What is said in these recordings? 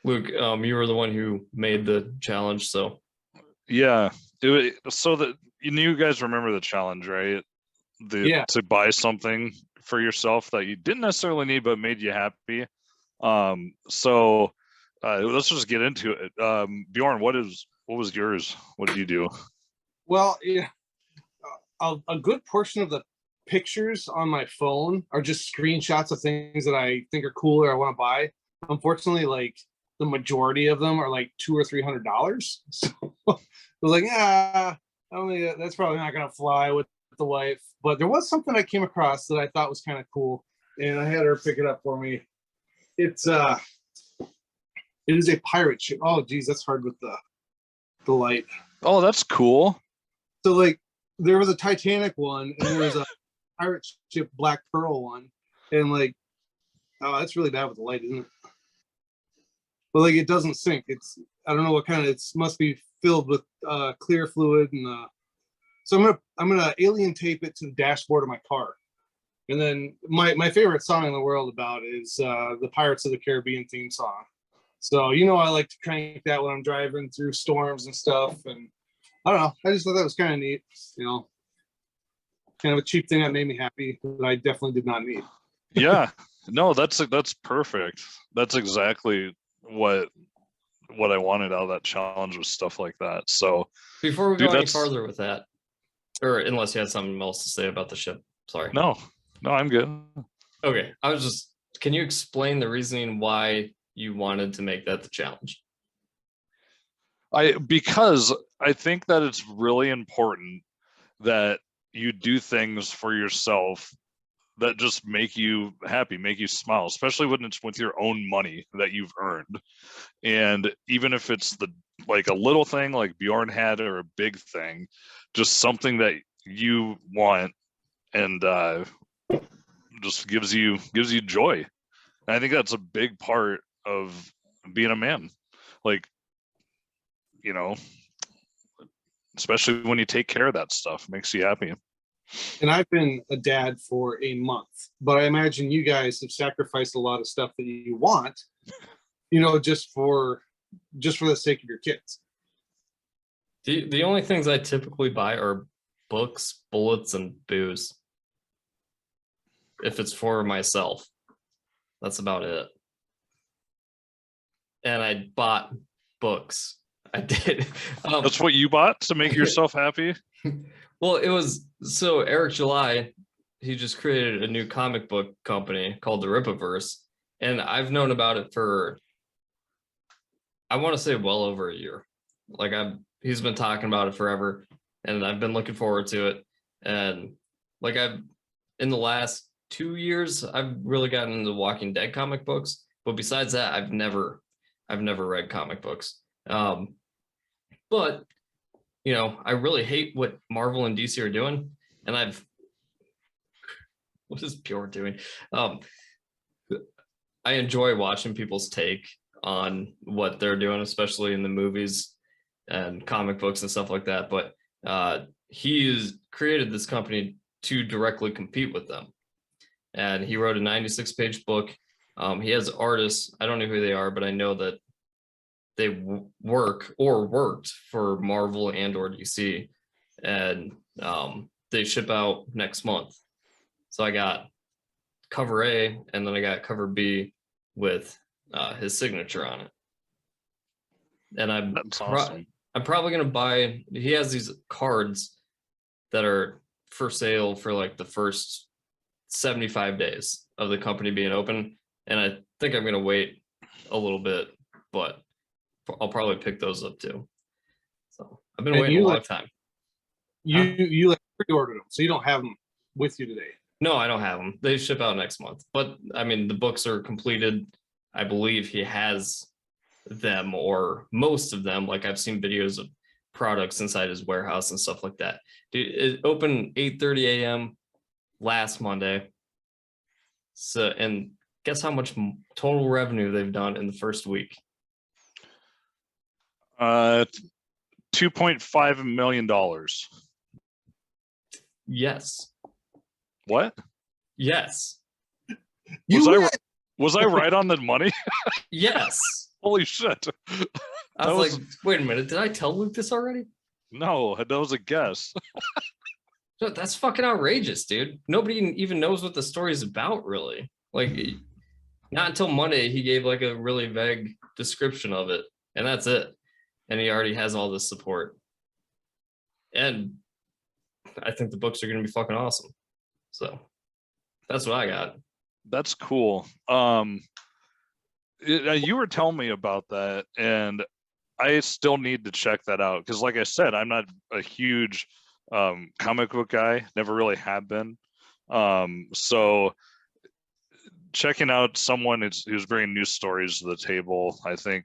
Luke, you were the one who made the challenge, so Yeah. So that you guys remember the challenge, right? Yeah. To buy something for yourself that you didn't necessarily need but made you happy. So let's just get into it. Bjorn, what was yours? What did you do? Well, yeah, a good portion of the pictures on my phone are just screenshots of things that I think are cool or I want to buy. Unfortunately, like the majority of them are like $200 or $300. So I was like, yeah, I don't think that's probably not gonna fly with the wife. But there was something I came across that I thought was kind of cool, and I had her pick it up for me. It is a pirate ship. Oh, geez, that's hard with the light. Oh, that's cool. So like there was a Titanic one and there was a pirate ship Black Pearl one. And like, oh, that's really bad with the light, isn't it? But like it doesn't sink. I don't know what kind of, it must be filled with clear fluid and so I'm gonna alien tape it to the dashboard of my car. And then my favorite song in the world about it is the Pirates of the Caribbean theme song. So I like to crank that when I'm driving through storms and stuff. And I don't know, I just thought that was kind of neat. Kind of a cheap thing that made me happy that I definitely did not need. Yeah, no, that's perfect. That's exactly what I wanted out of that challenge, was stuff like that. So before we go any farther with that, or unless you had something else to say about the ship, sorry. No, I'm good. Okay, can you explain the reasoning why you wanted to make that the challenge? Because I think that it's really important that you do things for yourself that just make you happy, make you smile, especially when it's with your own money that you've earned. And even if it's like a little thing like Bjorn had, or a big thing, just something that you want and just gives you joy. And I think that's a big part of being a man. Like, especially when you take care of that stuff, makes you happy. And I've been a dad for a month, but I imagine you guys have sacrificed a lot of stuff that you want, just for the sake of your kids. The only things I typically buy are books, bullets, and booze. If it's for myself, that's about it. And I bought books. I did. That's what you bought to make yourself happy? Well, it was, so Eric July, he just created a new comic book company called the Rippaverse, and I've known about it for, I want to say, well over a year. Like he's been talking about it forever, and I've been looking forward to it. And like in the last 2 years, I've really gotten into Walking Dead comic books, but besides that, I've never read comic books. But I really hate what Marvel and DC are doing, and what is Pure doing? I enjoy watching people's take on what they're doing, especially in the movies and comic books and stuff like that. But he's created this company to directly compete with them, and he wrote a 96-page book. He has artists. I don't know who they are, but I know that they work or worked for Marvel and or DC, and they ship out next month. So I got cover A, and then I got cover B with his signature on it. And That's awesome. I'm probably gonna buy. He has these cards that are for sale for like the first 75 days of the company being open, and I think I'm gonna wait a little bit, but I'll probably pick those up too. So I've been waiting a long time. You like pre-ordered them, so you don't have them with you today. No, I don't have them. They ship out next month. But I mean, the books are completed. I believe he has them, or most of them. Like I've seen videos of products inside his warehouse and stuff like that. Dude, it opened 8:30 a.m. last Monday. So, and guess how much total revenue they've done in the first week? $2.5 million. Yes. What? Yes. Was I right on the money? Yes. Holy shit. I That was was- like, wait a minute, did I tell Luke this already? No, that was a guess. No, that's fucking outrageous, dude. Nobody even knows what the story is about, really. Like, not until Monday he gave like a really vague description of it, and that's it. And he already has all this support. And I think the books are going to be fucking awesome. So that's what I got. That's cool. You were telling me about that, and I still need to check that out because, like I said, I'm not a huge comic book guy. Never really have been. So checking out someone who's bringing new stories to the table, I think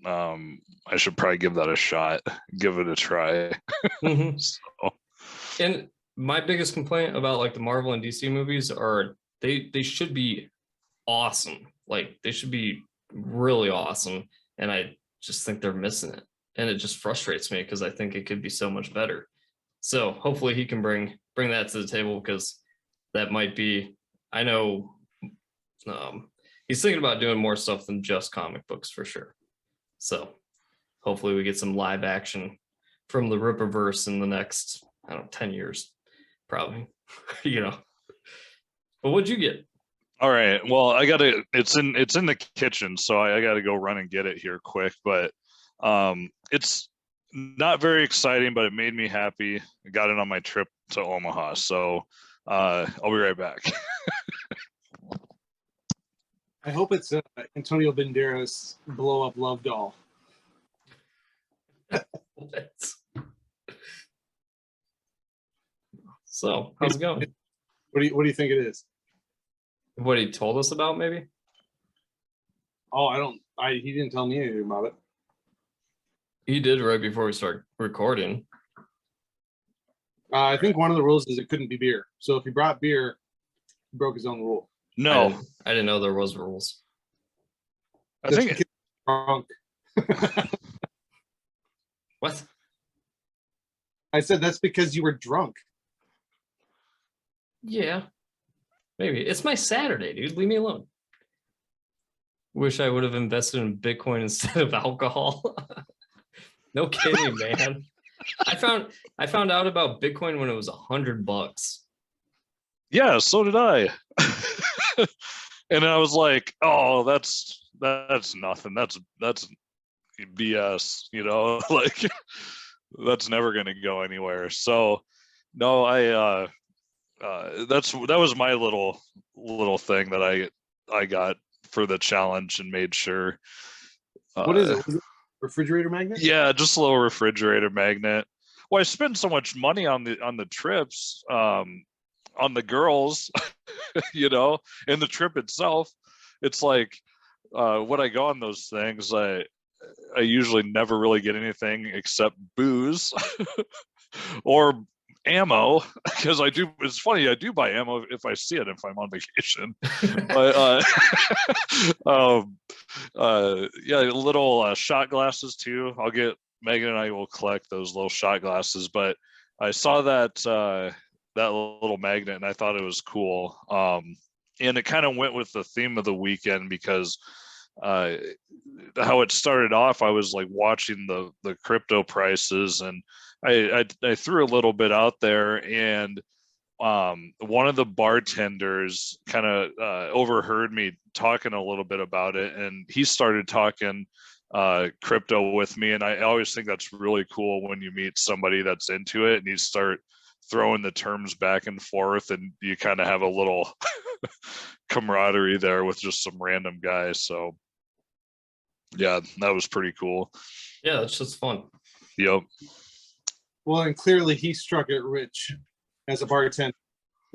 I should probably give that a shot. Give it a try. Mhm. So, And my biggest complaint about like the Marvel and DC movies are they should be awesome. Like they should be really awesome. And I just think they're missing it. And it just frustrates me because I think it could be so much better. So hopefully he can bring that to the table because that might be, I know he's thinking about doing more stuff than just comic books for sure. So hopefully we get some live action from the Rippaverse in the next, I don't know, 10 years, probably, you know. But what'd you get? all right. Well, it's in the kitchen, so I gotta go run and get it here quick. But it's not very exciting, but it made me happy. I got it on my trip to Omaha. So I'll be right back. I hope it's Antonio Banderas blow up love doll. So how's it going? What do you think it is? What he told us about, maybe? Oh, he didn't tell me anything about it. He did right before we start recording. I think one of the rules is it couldn't be beer. So if he brought beer, he broke his own rule. No, I didn't know there was rules. I That's think because he's drunk. What? I said that's because you were drunk. Yeah, maybe. It's my Saturday, dude. Leave me alone. Wish I would have invested in Bitcoin instead of alcohol. No kidding, man. I found out about Bitcoin when it was $100. yeah, so did I. And I was like, oh, that's nothing. That's BS, you know, like that's never gonna go anywhere. So no, that was my little thing that I got for the challenge and made sure. What is it? Was it refrigerator magnet? Yeah, just a little refrigerator magnet. Well, I spend so much money on the trips, on the girls, you know, and the trip itself. It's like when I go on those things, I usually never really get anything except booze or ammo, because I do. It's funny, I do buy ammo if I see it if I'm on vacation. But yeah, little shot glasses too. I'll get Megan and I will collect those little shot glasses. But I saw that that little magnet and I thought it was cool. And it kind of went with the theme of the weekend because how it started off, I was like watching the crypto prices, and I threw a little bit out there, and one of the bartenders kind of overheard me talking a little bit about it, and he started talking crypto with me. And I always think that's really cool when you meet somebody that's into it and you start throwing the terms back and forth, and you kind of have a little camaraderie there with just some random guys. So yeah, that was pretty cool. Yeah, that's just fun. Yep. Well, and clearly he struck it rich as a bartender.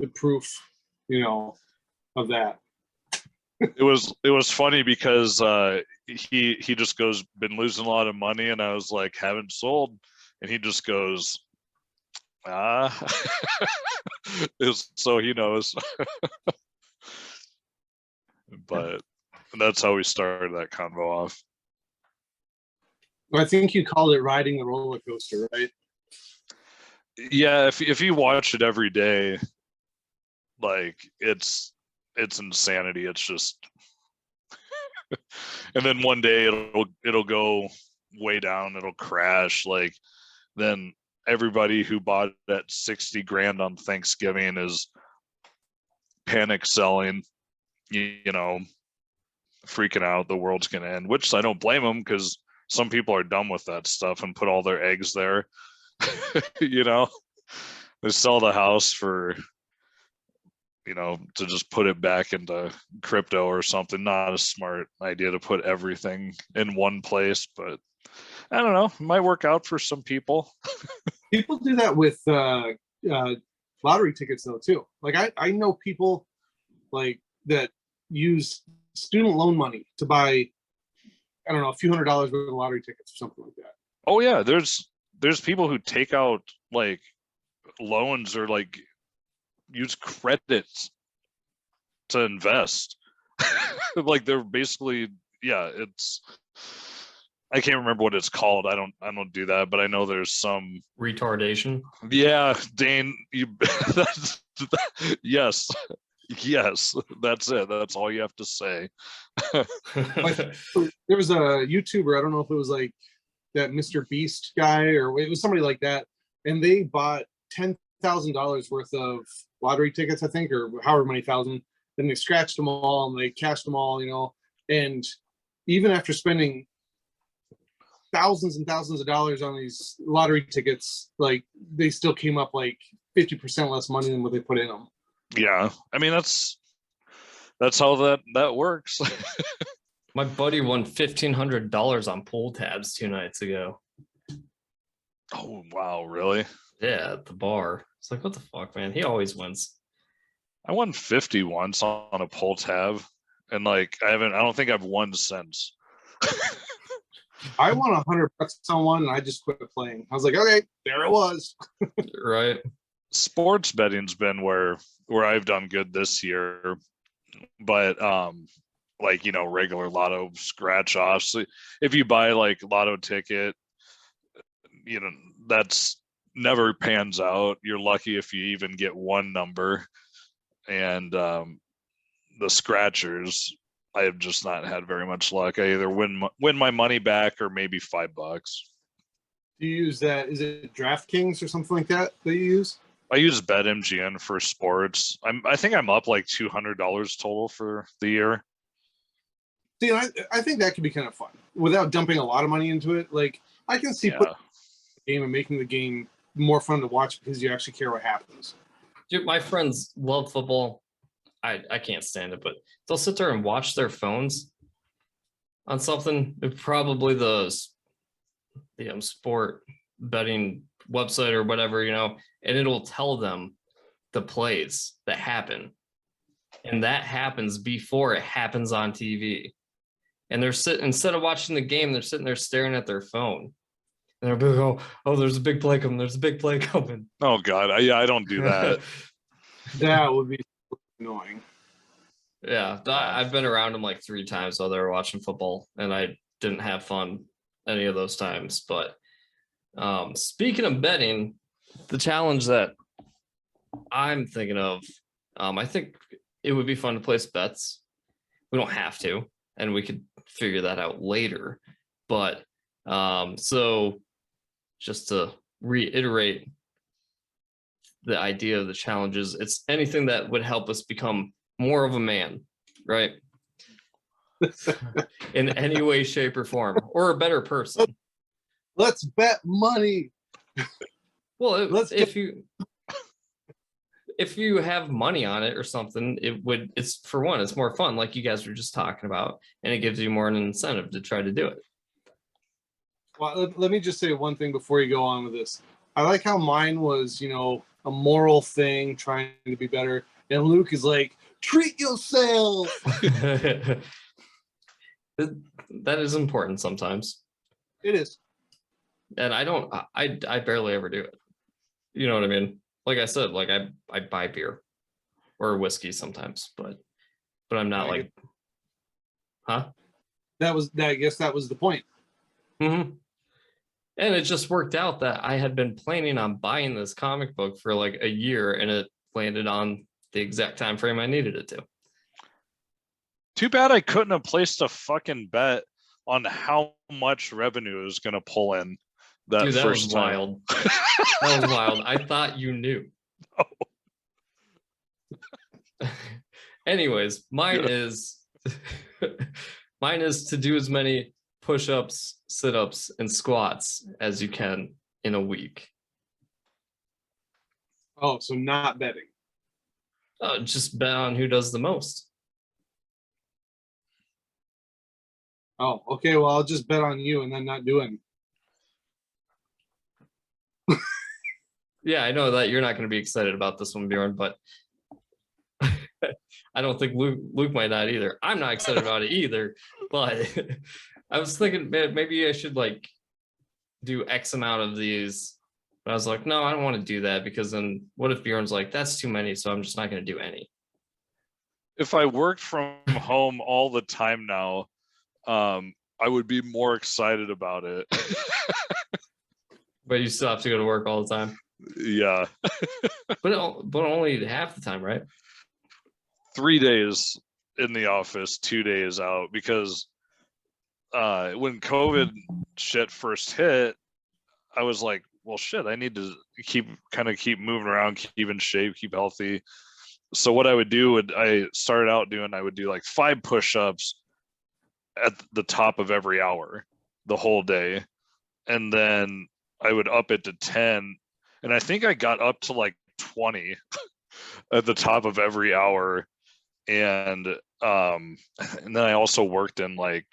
The proof, you know, of that. It was funny because he just goes, been losing a lot of money, and I was like, haven't sold, and he just goes, so he knows. But that's how we started that convo off. I think you called it riding the roller coaster, right? Yeah, if you watch it every day, like it's insanity. It's just And then one day it'll go way down, it'll crash. Like then everybody who bought at 60 grand on Thanksgiving is panic selling, you know, freaking out the world's gonna end, which I don't blame them, because some people are done with that stuff and put all their eggs there. You know, they sell the house for, you know, to just put it back into crypto or something. Not a smart idea to put everything in one place, but I don't know, it might work out for some people. People do that with lottery tickets though too. Like I know people like that use student loan money to buy, I don't know, a few $100s worth of lottery tickets or something like that. Oh yeah, there's people who take out like loans or like use credits to invest. Like they're basically, yeah, it's, I can't remember what it's called. I don't do that, but I know there's some Retardation. Yeah, Dane, you yes. Yes, that's it. That's all you have to say. There was a YouTuber, I don't know if it was like that Mr. Beast guy or it was somebody like that, and they bought $10,000 worth of lottery tickets, I think, or however many thousand. Then they scratched them all and they cashed them all, you know. And even after spending thousands and thousands of dollars on these lottery tickets, like they still came up like 50% less money than what they put in them. Yeah, I mean that's how that works. My buddy won $1,500 on pull tabs 2 nights ago. Oh wow, really? Yeah, at the bar. It's like, what the fuck, man? He always wins. I won 50 once on a pull tab, and like I don't think I've won since. I won $100 on one and I just quit playing. I was like, okay, there it was. Right. Sports betting's been where I've done good this year, but like, you know, regular lotto scratch offs, if you buy like lotto ticket, you know, that's never pans out. You're lucky if you even get one number. And the scratchers, I have just not had very much luck. I either win my money back or maybe $5. Do you use that? Is it DraftKings or something like that you use? I use BetMGM for sports. I think I'm up like $200 total for the year. See, I think that could be kind of fun without dumping a lot of money into it. Like I can see putting the game and making the game more fun to watch because you actually care what happens. Dude, my friends love football. I can't stand it, but they'll sit there and watch their phones on something. Probably the sport betting website or whatever, you know, and it'll tell them the plays that happen. And that happens before it happens on TV. And they're sitting, instead of watching the game, they're sitting there staring at their phone. And they're like, oh, there's a big play coming. There's a big play coming. Oh God. I don't do that. That would be annoying. Yeah. I've been around them like 3 times while they were watching football, and I didn't have fun any of those times. But speaking of betting, the challenge that I'm thinking of, I think it would be fun to place bets. We don't have to, and we could figure that out later. But so just to reiterate the idea of the challenges, it's anything that would help us become more of a man, right? In any way, shape, or form, or a better person. Let's bet money. Well, if you have money on it or something, it's for one, it's more fun, like you guys were just talking about, and it gives you more an incentive to try to do it. Well, let me just say one thing before you go on with this. I like how mine was, you know, a moral thing, trying to be better, and Luke is like, treat yourself. That is important sometimes. It is. And I barely ever do it. You know what I mean? Like I said, like I buy beer or whiskey sometimes, but I'm not like, huh? I guess that was the point. Mm-hmm. And it just worked out that I had been planning on buying this comic book for like a year, and it landed on the exact time frame I needed it to. Too bad I couldn't have placed a fucking bet on how much revenue is going to pull in that Dude, that was first time. wild. That was wild. I thought you knew. Anyways, mine is to do as many push-ups, sit-ups, and squats as you can in a week. Oh, so not betting. Just bet on who does the most. Oh, okay. Well, I'll just bet on you and then not do any. Yeah, I know that you're not going to be excited about this one, Bjorn, but I don't think Luke might not either. I'm not excited about it either, but I was thinking maybe I should like do X amount of these. But I was like, no, I don't want to do that because then what if Bjorn's like, that's too many, so I'm just not going to do any. If I worked from home all the time now, I would be more excited about it. But you still have to go to work all the time. Yeah. But only half the time, right? 3 days in the office, 2 days out, because when COVID shit first hit, I was like, well, shit, I need to keep moving around, keep in shape, keep healthy. So what I would do, I would do like 5 push-ups at the top of every hour the whole day. And then I would up it to 10. And I think I got up to like 20 at the top of every hour. And then I also worked in like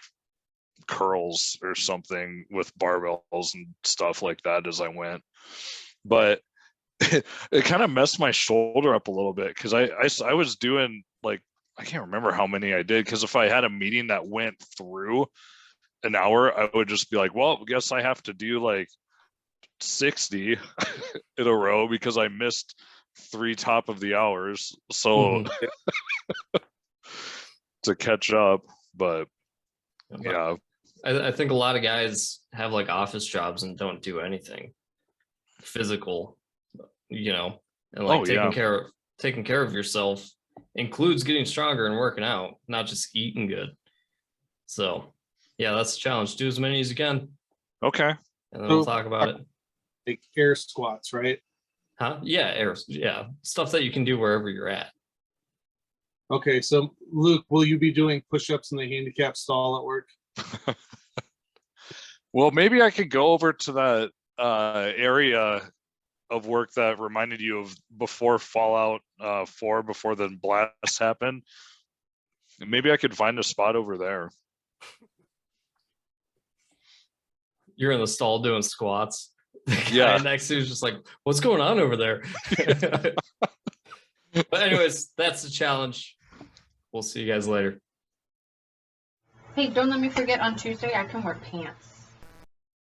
curls or something with barbells and stuff like that as I went. But it kind of messed my shoulder up a little bit because I was doing like, I can't remember how many I did, because if I had a meeting that went through an hour, I would just be like, well, I guess I have to do like 60 in a row because I missed 3 top of the hours. So to catch up, but yeah. I think a lot of guys have like office jobs and don't do anything physical, and like taking care of yourself includes getting stronger and working out, not just eating good. So yeah, that's a challenge. Do as many as you can. Okay. And then we'll talk about it. Like air squats, right? Huh? Yeah, stuff that you can do wherever you're at. Okay, so Luke, will you be doing push-ups in the handicap stall at work? Well, maybe I could go over to that area of work that reminded you of before Fallout 4, before the blast happened. Maybe I could find a spot over there. You're in the stall doing squats. The guy Yeah. next to you is just like, what's going on over there? But anyways, that's the challenge. We'll see you guys later. Hey, don't let me forget on Tuesday I can wear pants.